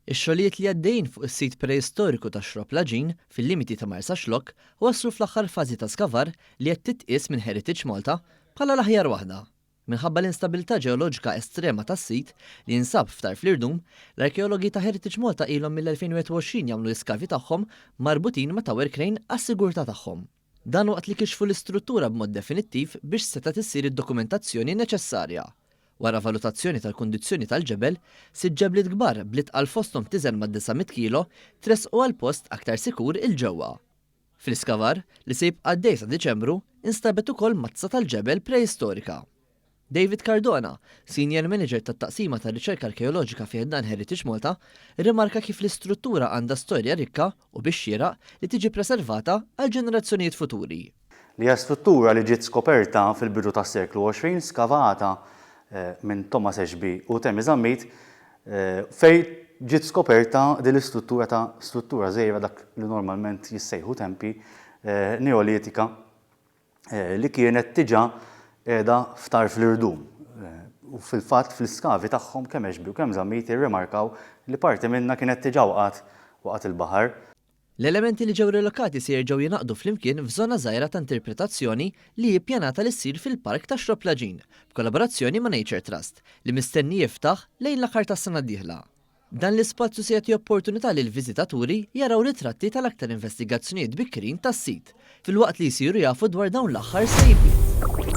Ix-xogħlijiet li għaddejjin fuq is-sit preistoriku ta' Xrop Laġin fil-limiti ta' Marsa Xlok waslu fl-aħħar fażi ta' skavar li qed titqies minn Heritage Malta bħala l-aħjar waħda. Minħabba l-instabilità ġeoloġika estrema tas-sit li jinsab f'tar fl-Irdum, l-arkeologi ta' Heritage Malta ilhom mill-2021 jagħmlu l-iskavi tagħhom marbutin ma' Tower Crane għas-sigurtà tagħhom. Dan waqt li kixfu l-istruttura b'mod definittiv biex seta' tissir id-dokumentazzjoni neċessarja. Wara valutazzjoni tal-kundizzjoni tal-ġebel, sitt ġebliet kbar blit għal fosthom tiżen ma' 900 kilo tresqu għal post aktar sikur il-ġewwa. Fl-iskavar li se jibqa' għaddej sa' Diċembru instabet ukoll mazza tal-ġebel preistorika. David Cardona, Senior Manager tat-taqsima tar-riċerka arkeoloġika fi dan Heritage Malta, rimarka kif l-istruttura għandha storja rikka u biex xieraq li tiġi preservata għal ġenerazzjonijiet futuri. Li hija struttura li ġiet skoperta fil-bidu tas-seklu 20 skavata minn Thomas Ashby u Temmi Zammit fej ġiet skoperta din l-istruttura ta' struttura żgħira dak li normalment jissejħu tempi neolitika li kienet diġà qiegħda ftar fl-Irdum. U fil-fatt fl-iskavi tagħhom kemm Ashby u kemm Zammit irrimarkaw li parti minnha kienet diġà waqgħet il-baħar. L-elementi li ġew relokati se jerġgħu jingħaqdu flimkien f'żona żgħira ta' interpretazzjoni li ppjanata li ssir fil-Park ta' Xrop Laġin b'kollaborazzjoni ma' Nature Trust li mistenni jiftaħ lejn l-aħħar tas-sena d-dieħla. Dan l-ispazju se jagħti opportunità lil viżitaturi jaraw ritratti tal-aktar investigazzjonijiet bikrin tas-sit filwaqt li jsiru jafu dwar dawn l-aħħar sejbiet.